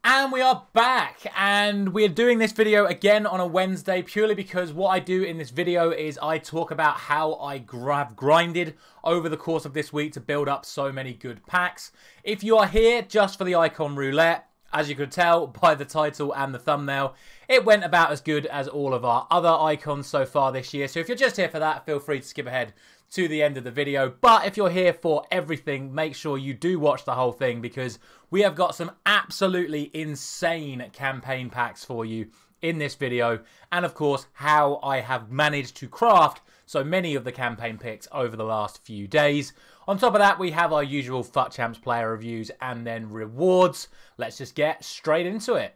And we are back, and we're doing this video again on a Wednesday purely because what I do in this video is I talk about how I have grinded over the course of this week to build up so many good packs. If you are here just for the icon roulette, as you could tell by the title and the thumbnail, it went about as good as all of our other icons so far this year. So if you're just here for that, feel free to skip ahead to the end of the video. But if you're here for everything, make sure you do watch the whole thing because we have got some absolutely insane campaign packs for you in this video. And of course, how I have managed to craft so many of the campaign picks over the last few days. On top of that, we have our usual Fut Champs player reviews and then rewards. Let's just get straight into it.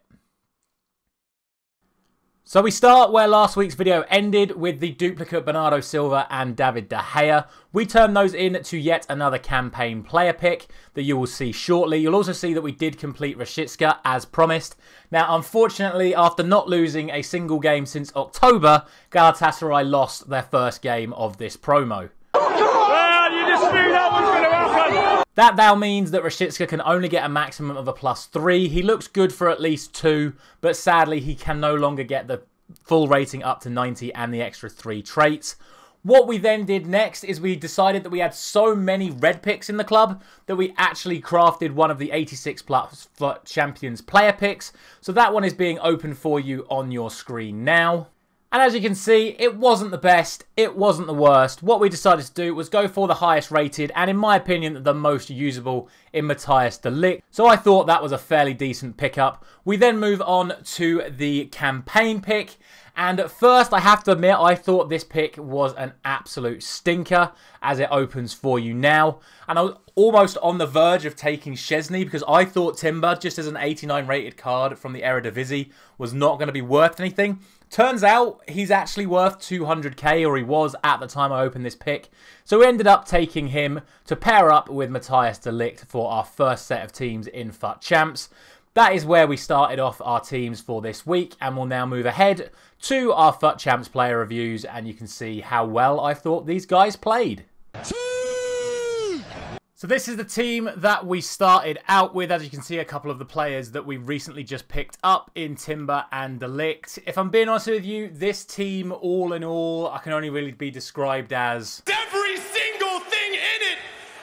So we start where last week's video ended with the duplicate Bernardo Silva and David De Gea. We turn those into yet another campaign player pick that you will see shortly. You'll also see that we did complete Rashica as promised. Now, unfortunately, after not losing a single game since October, Galatasaray lost their first game of this promo. Well, you just knew that was going to happen. That now means that Rashica can only get a maximum of a +3. He looks good for at least 2, but sadly he can no longer get the full rating up to 90 and the extra 3 traits. What we then did next is we decided that we had so many red picks in the club that we actually crafted one of the 86 plus Fut Champions player picks. So that one is being opened for you on your screen now. And as you can see, it wasn't the best, it wasn't the worst. What we decided to do was go for the highest rated and in my opinion the most usable in Matthias de Ligt. So I thought that was a fairly decent pickup. We then move on to the campaign pick. And at first, I have to admit, I thought this pick was an absolute stinker as it opens for you now. And I was almost on the verge of taking Szczesny because I thought Timber, just as an 89 rated card from the Eredivisie, was not going to be worth anything. Turns out he's actually worth 200k, or he was at the time I opened this pick. So we ended up taking him to pair up with Matthias de Ligt for our first set of teams in Fut Champs. That is where we started off our teams for this week, and we'll now move ahead to our Fut Champs player reviews, and you can see how well I thought these guys played. So this is the team that we started out with. As you can see, a couple of the players that we recently just picked up in Timber and de Ligt. If I'm being honest with you, this team, all in all, I can only really be described as Every single thing in it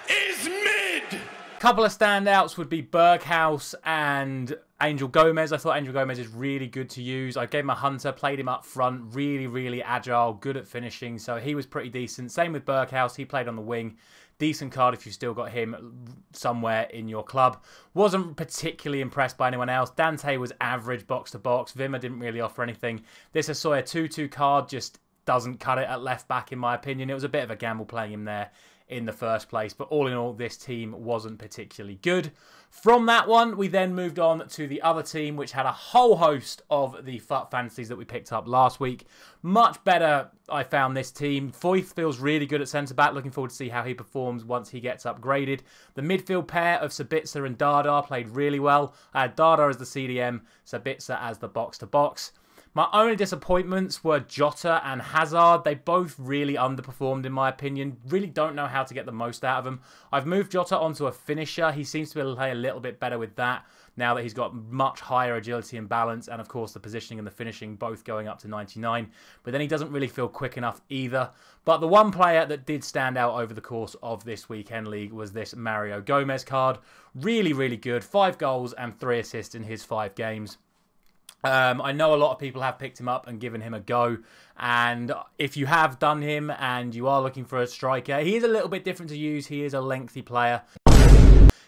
is mid. couple of standouts would be Berghaus and Angel Gomez. I thought Angel Gomez is really good to use. I gave him a Hunter, played him up front, really agile, good at finishing, so he was pretty decent. Same with Berghaus, he played on the wing. Decent card if you've still got him somewhere in your club. Wasn't particularly impressed by anyone else. Dante was average box to box. Wimmer didn't really offer anything. This Asoya 2-2 card just doesn't cut it at left back in my opinion. It was a bit of a gamble playing him there in the first place, but all in all this team wasn't particularly good. From that one we then moved on to the other team, which had a whole host of the Fut fantasies that we picked up last week. Much better I found this team. Foyth feels really good at centre back. Looking forward to see how he performs once he gets upgraded. The midfield pair of Sabitzer and Dardar played really well. I had Dardar as the CDM, Sabitzer as the box to box. My only disappointments were Jota and Hazard. They both really underperformed in my opinion. Really don't know how to get the most out of them. I've moved Jota onto a finisher. He seems to be able to play a little bit better with that now that he's got much higher agility and balance, and of course the positioning and the finishing both going up to 99. But then he doesn't really feel quick enough either. But the one player that did stand out over the course of this weekend league was this Mario Gomez card. Really good. 5 goals and 3 assists in his 5 games. I know a lot of people have picked him up and given him a go, and if you have done him and you are looking for a striker, he is a little bit different to use. He is a lengthy player.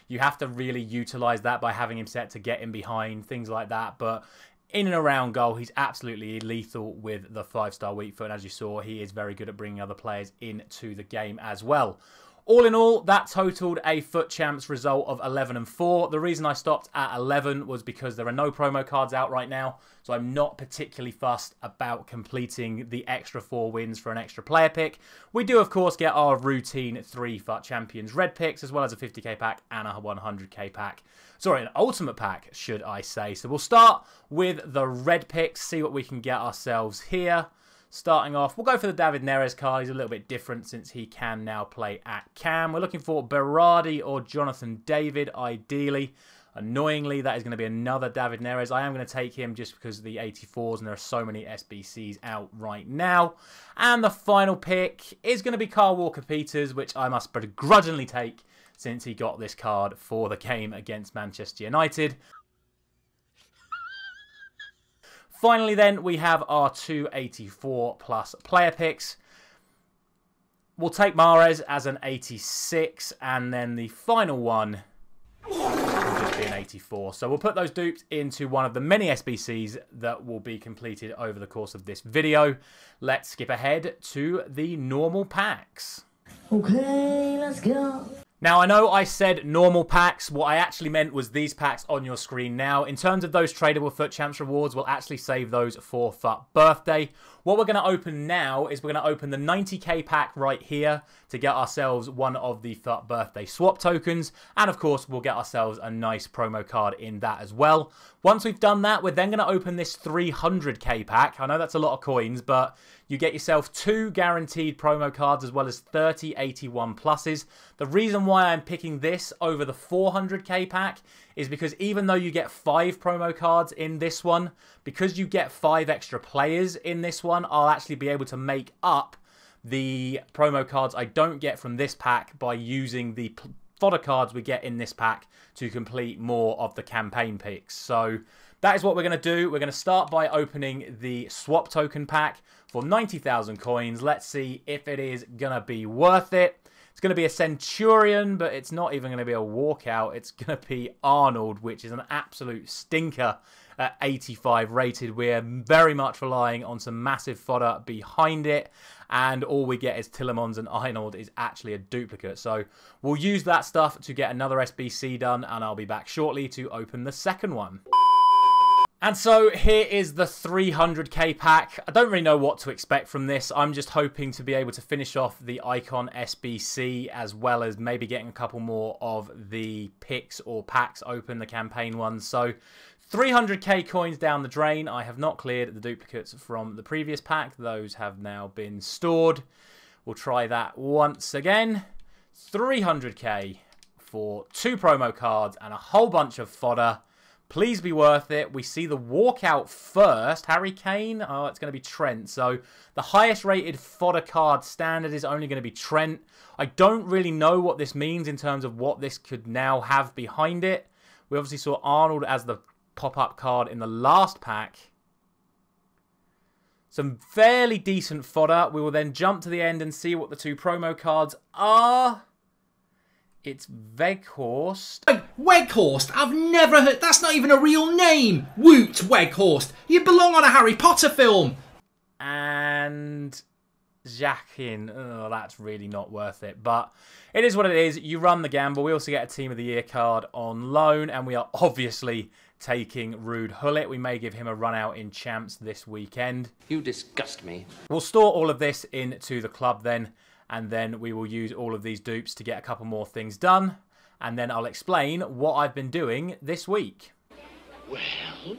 You have to really utilise that by having him set to get in behind, things like that, but in and around goal, he's absolutely lethal with the 5-star weak foot, and as you saw, he is very good at bringing other players into the game as well. All in all, that totaled a Fut Champs result of 11-4. The reason I stopped at 11 was because there are no promo cards out right now, so I'm not particularly fussed about completing the extra 4 wins for an extra player pick. We do, of course, get our routine 3 Fut Champions red picks, as well as a 50k pack and a 100k pack. Sorry, an ultimate pack, should I say. So we'll start with the red picks, see what we can get ourselves here. Starting off, we'll go for the David Neres card. He's a little bit different since he can now play at cam. We're looking for Berardi or Jonathan David, ideally. Annoyingly, that is going to be another David Neres. I am going to take him just because of the 84s, and there are so many SBCs out right now. And the final pick is going to be Kyle Walker-Peters, which I must begrudgingly take since he got this card for the game against Manchester United. Finally then, we have our 284 plus player picks. We'll take Mahrez as an 86, and then the final one will just be an 84. So we'll put those dupes into one of the many SBCs that will be completed over the course of this video. Let's skip ahead to the normal packs. Okay, let's go. Now, I know I said normal packs. What I actually meant was these packs on your screen now. In terms of those tradable FUT Champs rewards, we'll actually save those for FUT Birthday. What we're going to open now is we're going to open the 90k pack right here to get ourselves one of the FUT Birthday swap tokens. And of course, we'll get ourselves a nice promo card in that as well. Once we've done that, we're then going to open this 300k pack. I know that's a lot of coins, but you get yourself 2 guaranteed promo cards as well as 30 81 pluses. The reason why I'm picking this over the 400k pack is because even though you get 5 promo cards in this one, because you get 5 extra players in this one, I'll actually be able to make up the promo cards I don't get from this pack by using the fodder cards we get in this pack to complete more of the campaign picks. So that is what we're going to do. We're going to start by opening the swap token pack for 90,000 coins. Let's see if it is going to be worth it. It's going to be a Centurion, but it's not even going to be a walkout. It's going to be Arnold, which is an absolute stinker at 85 rated. We're very much relying on some massive fodder behind it. And all we get is Tillemans, and Arnold is actually a duplicate. So we'll use that stuff to get another SBC done, and I'll be back shortly to open the second one. And so here is the 300k pack. I don't really know what to expect from this. I'm just hoping to be able to finish off the Icon SBC as well as maybe getting a couple more of the picks or packs open, the campaign ones. So 300k coins down the drain. I have not cleared the duplicates from the previous pack. Those have now been stored. We'll try that once again. 300k for 2 promo cards and a whole bunch of fodder. Please be worth it. We see the walkout first. Harry Kane. Oh, it's going to be Trent. So the highest rated fodder card standard is only going to be Trent. I don't really know what this means in terms of what this could now have behind it. We obviously saw Arnold as the pop-up card in the last pack. Some fairly decent fodder. We will then jump to the end and see what the 2 promo cards are. It's Weghorst. Weghorst? I've never heard... That's not even a real name! Woot Weghorst! You belong on a Harry Potter film! And Jackin. Oh, that's really not worth it. But it is what it is. You run the gamble. We also get a Team of the Year card on loan. And we are obviously taking Ruud Gullit. We may give him a run out in Champs this weekend. You disgust me. We'll store all of this into the club then. And then we will use all of these dupes to get a couple more things done. And then I'll explain what I've been doing this week. Well,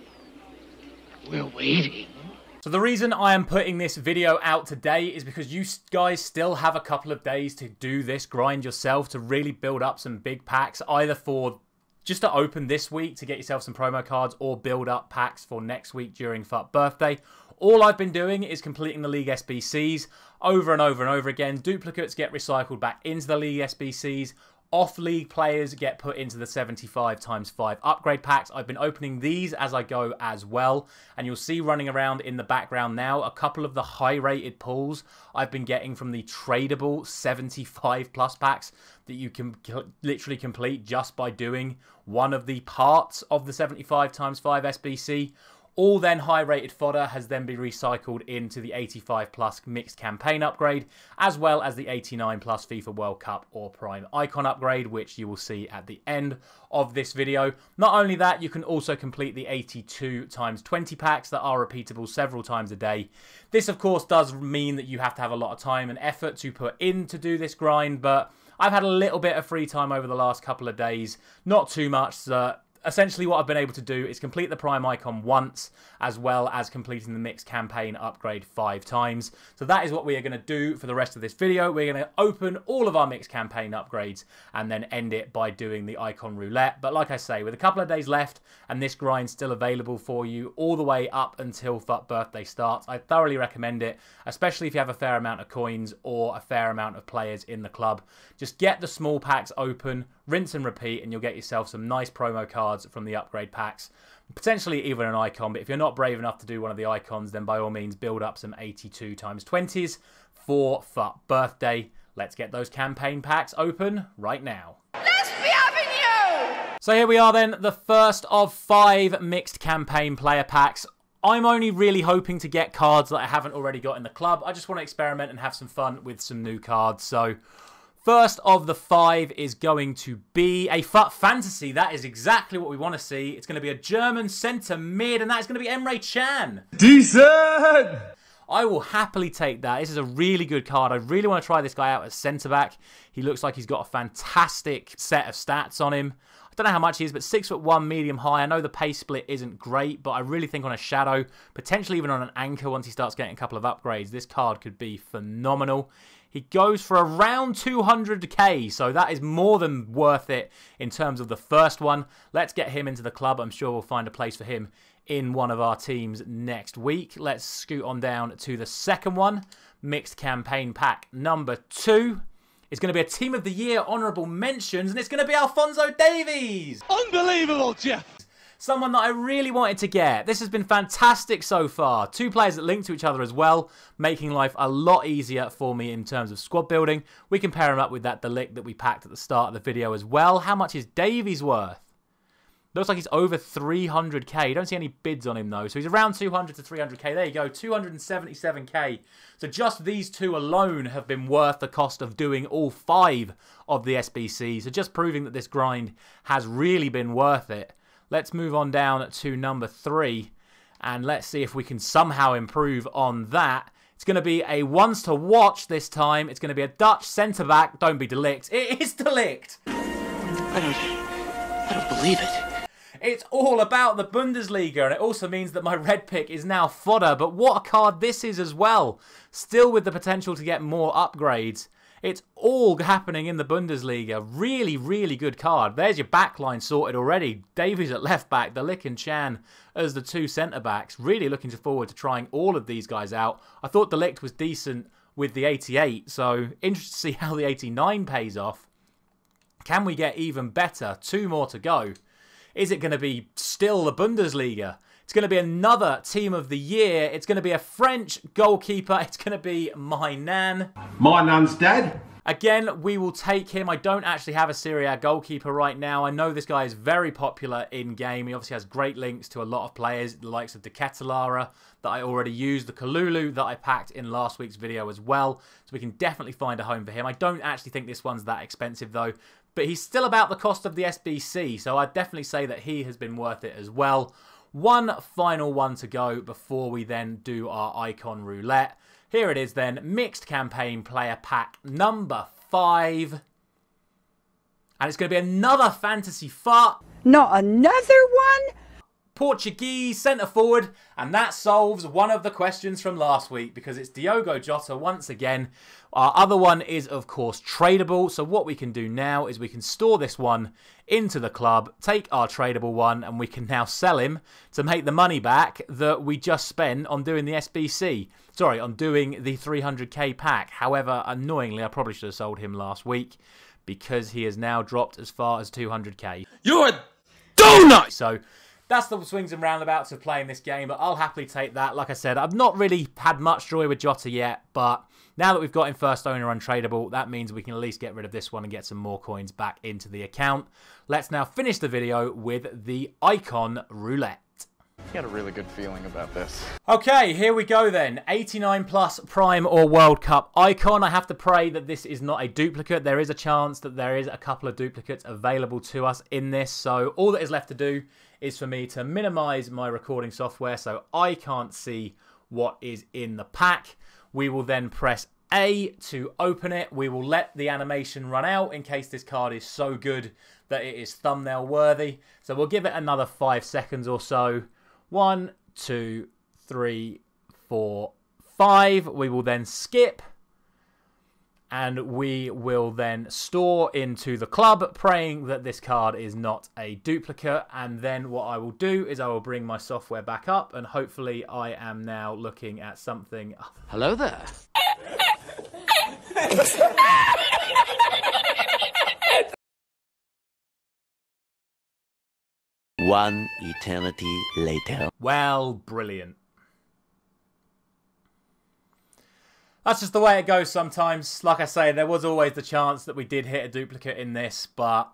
we're waiting. So the reason I am putting this video out today is because you guys still have a couple of days to do this grind yourself, to really build up some big packs, either for just to open this week to get yourself some promo cards or build up packs for next week during FUT Birthday. All I've been doing is completing the League SBCs over and over and over again. Duplicates get recycled back into the League SBCs. Off-league players get put into the 75x5 upgrade packs. I've been opening these as I go as well. And you'll see running around in the background now a couple of the high-rated pulls I've been getting from the tradable 75 plus packs that you can literally complete just by doing one of the parts of the 75x5 SBC. All then high-rated fodder has then been recycled into the 85 plus mixed campaign upgrade, as well as the 89 plus FIFA World Cup or Prime Icon upgrade, which you will see at the end of this video. Not only that, you can also complete the 82x20 packs that are repeatable several times a day. This, of course, does mean that you have to have a lot of time and effort to put in to do this grind, but I've had a little bit of free time over the last couple of days. Not too much, essentially what I've been able to do is complete the Prime icon once, as well as completing the mixed campaign upgrade 5 times. So that is what we are going to do for the rest of this video. We're going to open all of our mixed campaign upgrades and then end it by doing the icon roulette. But like I say, with a couple of days left and this grind still available for you all the way up until Fut Birthday starts, I thoroughly recommend it, especially if you have a fair amount of coins or a fair amount of players in the club. Just get the small packs open, rinse and repeat, and you'll get yourself some nice promo cards from the upgrade packs. Potentially even an icon, but if you're not brave enough to do one of the icons, then by all means build up some 82 times 20s for Fut Birthday. Let's get those campaign packs open right now. Let's be having you! So here we are then, the first of 5 mixed campaign player packs. I'm only really hoping to get cards that I haven't already got in the club. I just want to experiment and have some fun with some new cards. So first of the 5 is going to be a Fut Fantasy. That is exactly what we want to see. It's going to be a German centre mid, and that is going to be Emre Can. Decent! I will happily take that. This is a really good card. I really want to try this guy out as centre-back. He looks like he's got a fantastic set of stats on him. I don't know how much he is, but 6'1", medium high. I know the pace split isn't great, but I really think on a shadow, potentially even on an anchor once he starts getting a couple of upgrades, this card could be phenomenal. He goes for around 200k, so that is more than worth it in terms of the first one. Let's get him into the club. I'm sure we'll find a place for him in one of our teams next week. Let's scoot on down to the second one. Mixed campaign pack number 2. It's going to be a Team of the Year honourable mentions, and it's going to be Alphonso Davies. Unbelievable, Jeff! Someone that I really wanted to get. This has been fantastic so far. 2 players that link to each other as well, making life a lot easier for me in terms of squad building. We can pair him up with that Delict that we packed at the start of the video as well. How much is Davies worth? Looks like he's over 300k. You don't see any bids on him though. So he's around 200 to 300k. There you go, 277k. So just these 2 alone have been worth the cost of doing all 5 of the SBCs. So just proving that this grind has really been worth it. Let's move on down to number 3. And let's see if we can somehow improve on that. It's going to be a ones to watch this time. It's going to be a Dutch centre-back. Don't be Delict. It is Delict. I don't believe it. It's all about the Bundesliga, and it also means that my red pick is now fodder. But what a card this is as well. Still with the potential to get more upgrades. It's all happening in the Bundesliga. Really, really good card. There's your backline sorted already. Davies at left back, Delict and Can as the 2 centre-backs. Really looking forward to trying all of these guys out. I thought Delict was decent with the 88, so interested to see how the 89 pays off. Can we get even better? 2 more to go. Is it going to be still the Bundesliga? It's going to be another Team of the Year. It's going to be a French goalkeeper. It's going to be my Nan. My Nan's dead. Again, we will take him. I don't actually have a Serie A goalkeeper right now. I know this guy is very popular in-game. He obviously has great links to a lot of players, the likes of De Ketelaere that I already used, the Kalulu that I packed in last week's video as well. So we can definitely find a home for him. I don't actually think this one's that expensive though, but he's still about the cost of the SBC, so I'd definitely say that he has been worth it as well. One final one to go before we then do our icon roulette. Here it is then, mixed campaign player pack number 5. And it's going to be another fantasy fut. Not another one? Portuguese centre forward, and that solves one of the questions from last week because it's Diogo Jota once again. Our other one is of course tradable, so what we can do now is we can store this one into the club, take our tradable one, and we can now sell him to make the money back that we just spent on doing the SBC. Sorry, on doing the 300k pack. However, annoyingly, I probably should have sold him last week because he has now dropped as far as 200k. You're a donut! So that's the swings and roundabouts of playing this game, but I'll happily take that. Like I said, I've not really had much joy with Jota yet, but now that we've got him first owner untradeable, that means we can at least get rid of this one and get some more coins back into the account. Let's now finish the video with the icon roulette. I got a really good feeling about this. Okay, here we go then. 89 plus Prime or World Cup icon. I have to pray that this is not a duplicate. There is a chance that there is a couple of duplicates available to us in this. So all that is left to do is for me to minimize my recording software so I can't see what is in the pack. We will then press A to open it. We will let the animation run out in case this card is so good that it is thumbnail worthy. So we'll give it another 5 seconds or so. 1, 2, 3, 4, 5. We will then skip. And we will then store into the club, praying that this card is not a duplicate. And then what I will do is I will bring my software back up, and hopefully I am now looking at something. Hello there. One eternity later. Well, brilliant. That's just the way it goes sometimes. Like I say, there was always the chance that we did hit a duplicate in this, but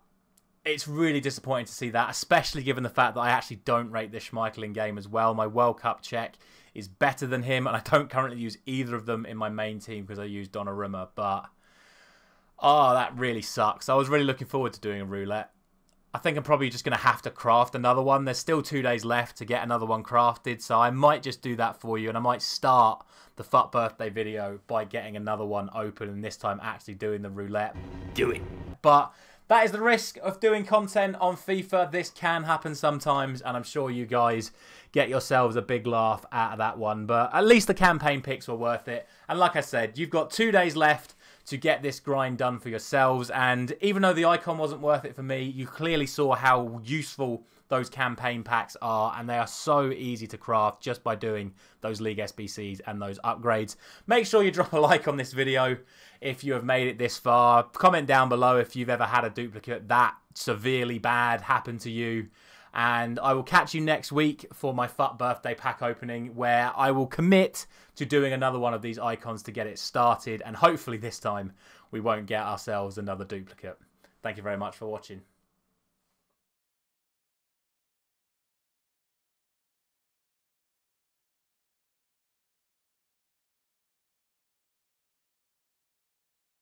it's really disappointing to see that, especially given the fact that I actually don't rate this Schmeichel in game as well. My World Cup check is better than him, and I don't currently use either of them in my main team because I use Donnarumma, but oh, that really sucks. I was really looking forward to doing a roulette. I think I'm probably just going to have to craft another one. There's still 2 days left to get another one crafted, so I might just do that for you, and I might start the Fut Birthday video by getting another one open, and this time actually doing the roulette. Do it. But that is the risk of doing content on FIFA. This can happen sometimes, and I'm sure you guys get yourselves a big laugh out of that one, but at least the campaign picks were worth it. And like I said, you've got 2 days left to get this grind done for yourselves, and even though the icon wasn't worth it for me, you clearly saw how useful those campaign packs are, and they are so easy to craft just by doing those League SBCs and those upgrades. Make sure you drop a like on this video if you have made it this far. Comment down below if you've ever had a duplicate that severely bad happen to you. And I will catch you next week for my Fut Birthday pack opening, where I will commit to doing another one of these icons to get it started. And hopefully this time we won't get ourselves another duplicate. Thank you very much for watching.